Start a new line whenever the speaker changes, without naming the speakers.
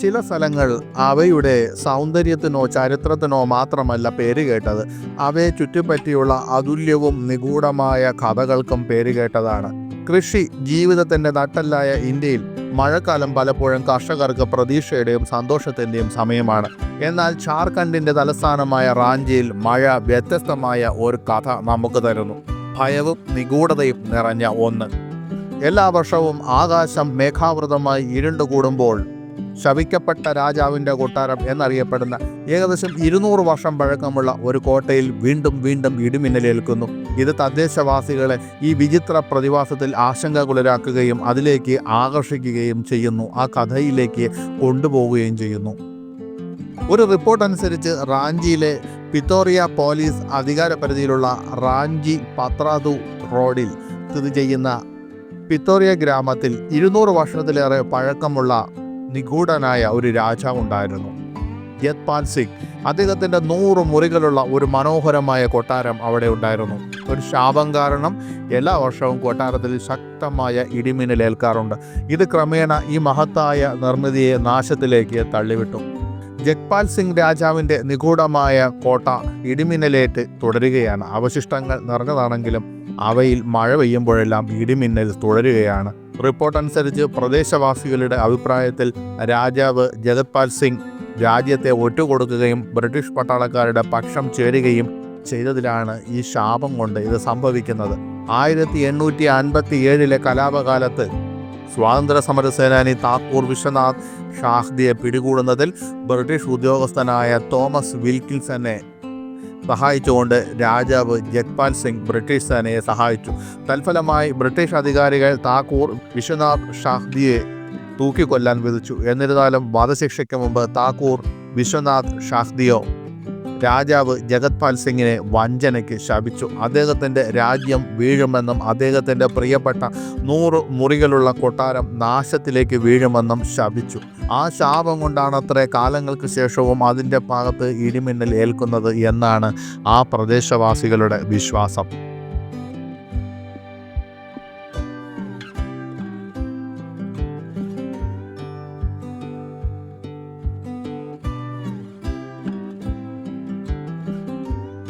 ചില സ്ഥലങ്ങൾ അവയുടെ സൗന്ദര്യത്തിനോ ചരിത്രത്തിനോ മാത്രമല്ല പേരുകേട്ടത്, അവയെ ചുറ്റിപ്പറ്റിയുള്ള അതുല്യവും നിഗൂഢമായ കഥകൾക്കും പേരുകേട്ടതാണ്. കൃഷി ജീവിതത്തിൻ്റെ നട്ടെല്ലായ ഇന്ത്യയിൽ മഴക്കാലം പലപ്പോഴും കർഷകർക്ക് പ്രതീക്ഷയുടെയും സന്തോഷത്തിൻ്റെയും സമയമാണ്. എന്നാൽ ജാർഖണ്ഡിൻ്റെ തലസ്ഥാനമായ റാഞ്ചിയിൽ മഴ വ്യത്യസ്തമായ ഒരു കഥ നമുക്ക് തരുന്നു. ഭയവും നിഗൂഢതയും നിറഞ്ഞ ഒന്ന്. എല്ലാ വർഷവും ആകാശം മേഘാവൃതമായി ഇരുണ്ടുകൂടുമ്പോൾ ശപിക്കപ്പെട്ട രാജാവിൻ്റെ കൊട്ടാരം എന്നറിയപ്പെടുന്ന ഏകദേശം 200 വർഷം പഴക്കമുള്ള ഒരു കോട്ടയിൽ വീണ്ടും വീണ്ടും ഇടിമിന്നലേൽക്കുന്നു. ഇത് തദ്ദേശവാസികളെ ഈ വിചിത്ര പ്രതിഭാസത്തിൽ ആശങ്കകുലരാക്കുകയും അതിലേക്ക് ആകർഷിക്കുകയും ചെയ്യുന്നു, ആ കഥയിലേക്ക് കൊണ്ടുപോവുകയും ചെയ്യുന്നു. ഒരു റിപ്പോർട്ട് അനുസരിച്ച് റാഞ്ചിയിലെ പിത്തോറിയ പോലീസ് അധികാരപരിധിയിലുള്ള റാഞ്ചി പത്രാതു റോഡിൽ സ്ഥിതി ചെയ്യുന്ന പിത്തോറിയ ഗ്രാമത്തിൽ 200 വർഷത്തിലേറെ പഴക്കമുള്ള നിഗൂഢനായ ഒരു രാജാവുണ്ടായിരുന്നു, ജഗ്പാൽ സിംഗ്. അദ്ദേഹത്തിൻ്റെ 100 മുറികളുള്ള ഒരു മനോഹരമായ കൊട്ടാരം അവിടെ ഉണ്ടായിരുന്നു. ഒരു ശാപം കാരണം എല്ലാ വർഷവും കൊട്ടാരത്തിൽ ശക്തമായ ഇടിമിന്നലേൽക്കാറുണ്ട്. ഇത് ക്രമേണ ഈ മഹത്തായ നിർമ്മിതിയെ നാശത്തിലേക്ക് തള്ളിവിട്ടു. ജഗ്പാൽ സിംഗ് രാജാവിൻ്റെ നിഗൂഢമായ കോട്ട ഇടിമിന്നലേറ്റ് തുടരുകയാണ്. അവശിഷ്ടങ്ങൾ നിറഞ്ഞതാണെങ്കിലും അവയിൽ മഴ പെയ്യുമ്പോഴെല്ലാം ഇടിമിന്നൽ തുടരുകയാണ്. റിപ്പോർട്ട് അനുസരിച്ച് പ്രദേശവാസികളുടെ അഭിപ്രായത്തിൽ രാജാവ് ജഗ്പാൽ സിംഗ് രാജ്യത്തെ ഒറ്റുകൊടുക്കുകയും ബ്രിട്ടീഷ് പട്ടാളക്കാരുടെ പക്ഷം ചേരുകയും ചെയ്തതിലാണ് ഈ ശാപം കൊണ്ട് ഇത് സംഭവിക്കുന്നത്. 1857 കലാപകാലത്ത് സ്വാതന്ത്ര്യ സമര സേനാനി താക്കൂർ വിശ്വനാഥ് ഷാഹ്ദിയെ പിടികൂടുന്നതിൽ ബ്രിട്ടീഷ് ഉദ്യോഗസ്ഥനായ തോമസ് വിൽക്കിൻസനെ സഹായിച്ചുകൊണ്ട് രാജാവ് ജഗ്പാൽ സിംഗ് ബ്രിട്ടീഷ് സേനയെ സഹായിച്ചു. തൽഫലമായി ബ്രിട്ടീഷ് അധികാരികൾ താക്കൂർ വിശ്വനാഥ് ഷാഹ്ദിയെ തൂക്കിക്കൊല്ലാൻ വിധിച്ചു. എന്നിരുന്നാലും വധശിക്ഷയ്ക്ക് മുമ്പ് താക്കൂർ വിശ്വനാഥ് ഷാഹ്ദിയോ രാജാവ് ജഗ്പാൽ സിംഗിനെ വഞ്ചനയ്ക്ക് ശപിച്ചു. അദ്ദേഹത്തിൻ്റെ രാജ്യം വീഴുമെന്നും അദ്ദേഹത്തിൻ്റെ പ്രിയപ്പെട്ട 100 മുറികളുള്ള കൊട്ടാരം നാശത്തിലേക്ക് വീഴുമെന്നും ശപിച്ചു. ആ ശാപം കൊണ്ടാണ് അത്രേ കാലങ്ങൾക്ക് ശേഷവും അതിൻ്റെ ഭാഗത്ത് ഇടിമിന്നൽ ഏൽക്കുന്നത് എന്നാണ് ആ പ്രദേശവാസികളുടെ വിശ്വാസം.